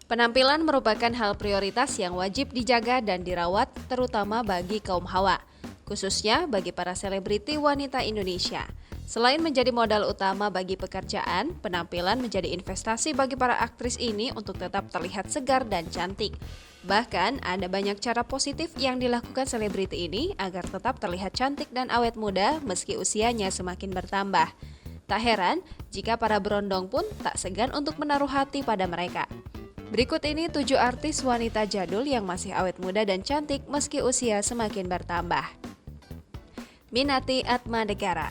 Penampilan merupakan hal prioritas yang wajib dijaga dan dirawat, terutama bagi kaum hawa, khususnya bagi para selebriti wanita Indonesia. Selain menjadi modal utama bagi pekerjaan, penampilan menjadi investasi bagi para aktris ini untuk tetap terlihat segar dan cantik. Bahkan, ada banyak cara positif yang dilakukan selebriti ini agar tetap terlihat cantik dan awet muda meski usianya semakin bertambah. Tak heran jika para berondong pun tak segan untuk menaruh hati pada mereka. Berikut ini 7 artis wanita jadul yang masih awet muda dan cantik meski usia semakin bertambah. Minati Atmanegara.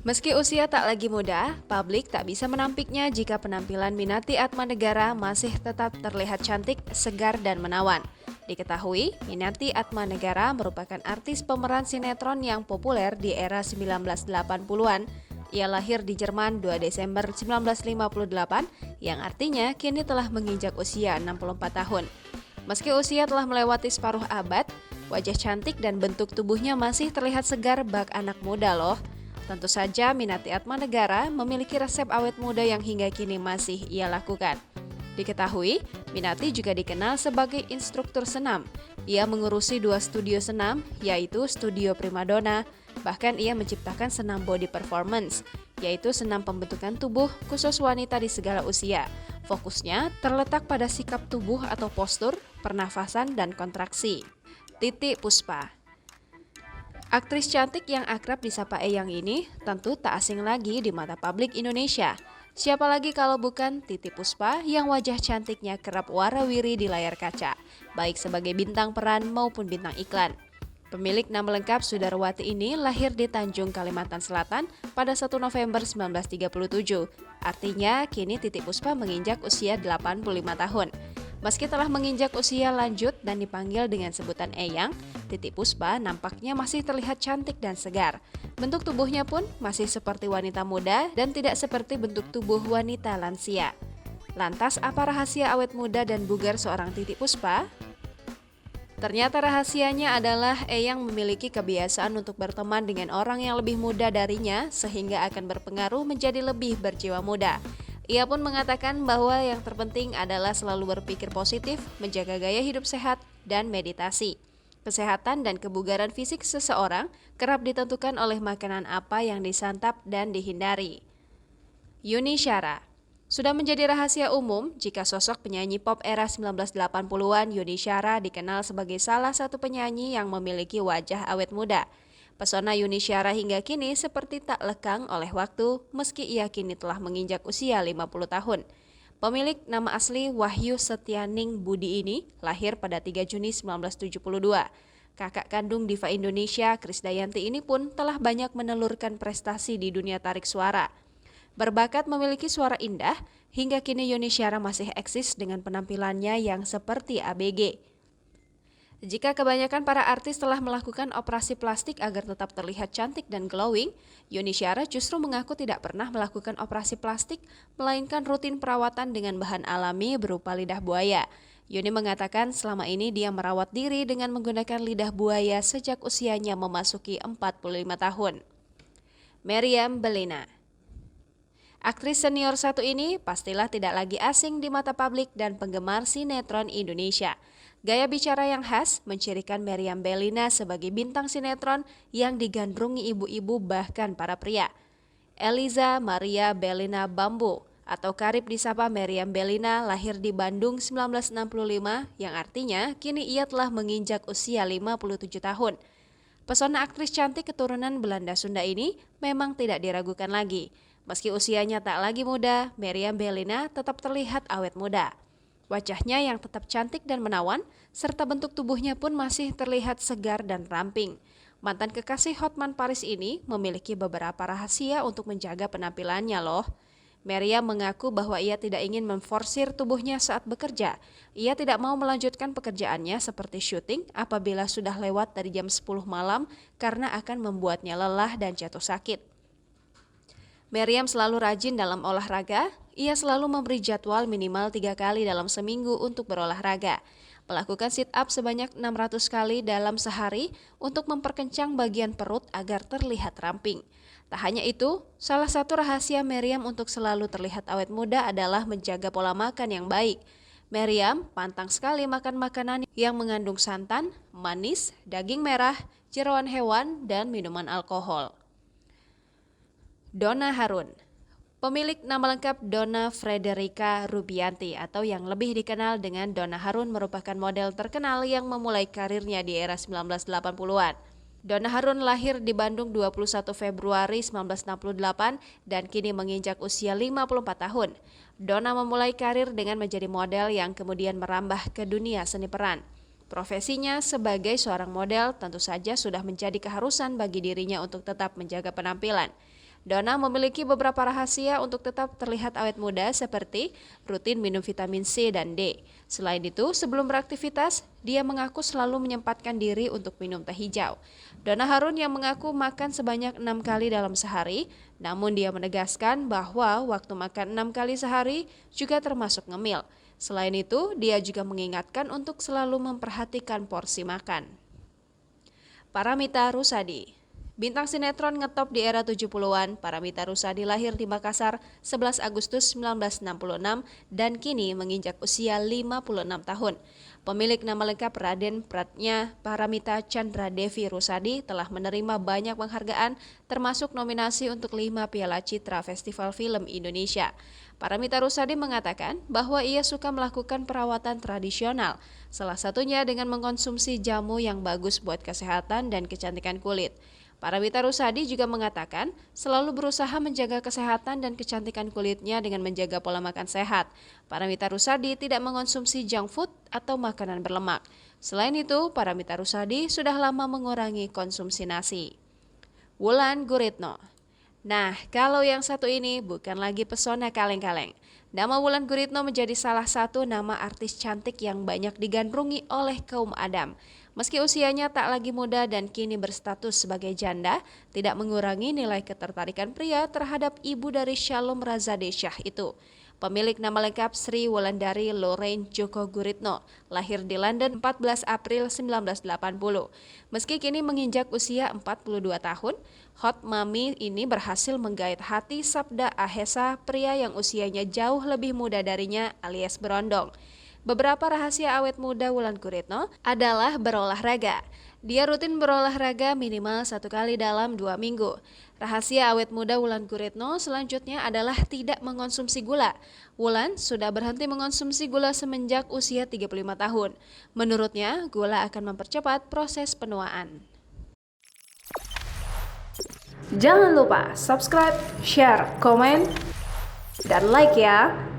Meski usia tak lagi muda, publik tak bisa menampiknya jika penampilan Minati Atmanegara masih tetap terlihat cantik, segar, dan menawan. Diketahui, Minati Atmanegara merupakan artis pemeran sinetron yang populer di era 1980-an. Ia lahir di Jerman 2 Desember 1958, yang artinya kini telah menginjak usia 64 tahun. Meski usia telah melewati separuh abad, wajah cantik dan bentuk tubuhnya masih terlihat segar bak anak muda loh. Tentu saja Minati Atmanegara memiliki resep awet muda yang hingga kini masih ia lakukan. Diketahui, Minati juga dikenal sebagai instruktur senam. Ia mengurusi 2 studio senam, yaitu Studio Primadona. Bahkan ia menciptakan senam body performance, yaitu senam pembentukan tubuh khusus wanita di segala usia. Fokusnya terletak pada sikap tubuh atau postur, pernafasan, dan kontraksi. Titi Puspa. Aktris cantik yang akrab disapa Eyang ini tentu tak asing lagi di mata publik Indonesia. Siapa lagi kalau bukan Titi Puspa yang wajah cantiknya kerap warawiri di layar kaca, baik sebagai bintang peran maupun bintang iklan. Pemilik nama lengkap Sudarwati ini lahir di Tanjung, Kalimantan Selatan pada 1 November 1937. Artinya, kini Titi Puspa menginjak usia 85 tahun. Meski telah menginjak usia lanjut dan dipanggil dengan sebutan Eyang, Titi Puspa nampaknya masih terlihat cantik dan segar. Bentuk tubuhnya pun masih seperti wanita muda dan tidak seperti bentuk tubuh wanita lansia. Lantas, apa rahasia awet muda dan bugar seorang Titi Puspa? Ternyata rahasianya adalah Eyang memiliki kebiasaan untuk berteman dengan orang yang lebih muda darinya sehingga akan berpengaruh menjadi lebih berjiwa muda. Ia pun mengatakan bahwa yang terpenting adalah selalu berpikir positif, menjaga gaya hidup sehat, dan meditasi. Kesehatan dan kebugaran fisik seseorang kerap ditentukan oleh makanan apa yang disantap dan dihindari. Yuni Syara. Sudah menjadi rahasia umum jika sosok penyanyi pop era 1980-an Yuni Syara dikenal sebagai salah satu penyanyi yang memiliki wajah awet muda. Pesona Yuni Syara hingga kini seperti tak lekang oleh waktu meski ia kini telah menginjak usia 50 tahun. Pemilik nama asli Wahyu Setianing Budi ini lahir pada 3 Juni 1972. Kakak kandung diva Indonesia Krisdayanti ini pun telah banyak menelurkan prestasi di dunia tarik suara. Berbakat memiliki suara indah, hingga kini Yuni Syara masih eksis dengan penampilannya yang seperti ABG. Jika kebanyakan para artis telah melakukan operasi plastik agar tetap terlihat cantik dan glowing, Yuni Syara justru mengaku tidak pernah melakukan operasi plastik, melainkan rutin perawatan dengan bahan alami berupa lidah buaya. Yuni mengatakan selama ini dia merawat diri dengan menggunakan lidah buaya sejak usianya memasuki 45 tahun. Meriam Bellina. Aktris senior satu ini pastilah tidak lagi asing di mata publik dan penggemar sinetron Indonesia. Gaya bicara yang khas mencirikan Meriam Bellina sebagai bintang sinetron yang digandrungi ibu-ibu bahkan para pria. Eliza Maria Bellina Bambo atau karib disapa Meriam Bellina lahir di Bandung 1965 yang artinya kini ia telah menginjak usia 57 tahun. Pesona aktris cantik keturunan Belanda Sunda ini memang tidak diragukan lagi. Meski usianya tak lagi muda, Meriam Bellina tetap terlihat awet muda. Wajahnya yang tetap cantik dan menawan, serta bentuk tubuhnya pun masih terlihat segar dan ramping. Mantan kekasih Hotman Paris ini memiliki beberapa rahasia untuk menjaga penampilannya loh. Meriam mengaku bahwa ia tidak ingin memforsir tubuhnya saat bekerja. Ia tidak mau melanjutkan pekerjaannya seperti syuting apabila sudah lewat dari jam 10 malam karena akan membuatnya lelah dan jatuh sakit. Meriam selalu rajin dalam olahraga, ia selalu memberi jadwal minimal 3 kali dalam seminggu untuk berolahraga. Melakukan sit-up sebanyak 600 kali dalam sehari untuk memperkencang bagian perut agar terlihat ramping. Tak hanya itu, salah satu rahasia Meriam untuk selalu terlihat awet muda adalah menjaga pola makan yang baik. Meriam pantang sekali makan makanan yang mengandung santan, manis, daging merah, jeroan hewan, dan minuman alkohol. Donna Harun. Pemilik nama lengkap Donna Frederica Rubianti atau yang lebih dikenal dengan Donna Harun merupakan model terkenal yang memulai karirnya di era 1980-an. Donna Harun lahir di Bandung 21 Februari 1968 dan kini menginjak usia 54 tahun. Donna memulai karir dengan menjadi model yang kemudian merambah ke dunia seni peran. Profesinya sebagai seorang model tentu saja sudah menjadi keharusan bagi dirinya untuk tetap menjaga penampilan. Donna memiliki beberapa rahasia untuk tetap terlihat awet muda seperti rutin minum vitamin C dan D. Selain itu, sebelum beraktivitas, dia mengaku selalu menyempatkan diri untuk minum teh hijau. Donna Harun yang mengaku makan sebanyak 6 kali dalam sehari, namun dia menegaskan bahwa waktu makan 6 kali sehari juga termasuk ngemil. Selain itu, dia juga mengingatkan untuk selalu memperhatikan porsi makan. Paramita Rusady. Bintang sinetron ngetop di era 70-an, Paramita Rusady lahir di Makassar 11 Agustus 1966 dan kini menginjak usia 56 tahun. Pemilik nama lengkap Raden Pratnya Paramita Chandra Devi Rusady telah menerima banyak penghargaan termasuk nominasi untuk 5 Piala Citra Festival Film Indonesia. Paramita Rusady mengatakan bahwa ia suka melakukan perawatan tradisional, salah satunya dengan mengkonsumsi jamu yang bagus buat kesehatan dan kecantikan kulit. Paramita Rusady juga mengatakan selalu berusaha menjaga kesehatan dan kecantikan kulitnya dengan menjaga pola makan sehat. Paramita Rusady tidak mengonsumsi junk food atau makanan berlemak. Selain itu, Paramita Rusady sudah lama mengurangi konsumsi nasi. Wulan Guritno. Nah, kalau yang satu ini bukan lagi pesona kaleng-kaleng. Nama Wulan Guritno menjadi salah satu nama artis cantik yang banyak digandrungi oleh kaum Adam. Meski usianya tak lagi muda dan kini berstatus sebagai janda, tidak mengurangi nilai ketertarikan pria terhadap ibu dari Shalom Razade Shah itu. Pemilik nama lengkap Sri Wulandari Lorraine Joko Guritno, lahir di London 14 April 1980. Meski kini menginjak usia 42 tahun, hot mami ini berhasil menggait hati Sabda Ahesa, pria yang usianya jauh lebih muda darinya alias berondong. Beberapa rahasia awet muda Wulan Guritno adalah berolahraga. Dia rutin berolahraga minimal 1 kali dalam 2 minggu. Rahasia awet muda Wulan Guritno selanjutnya adalah tidak mengonsumsi gula. Wulan sudah berhenti mengonsumsi gula semenjak usia 35 tahun. Menurutnya, gula akan mempercepat proses penuaan. Jangan lupa subscribe, share, komen, dan like ya!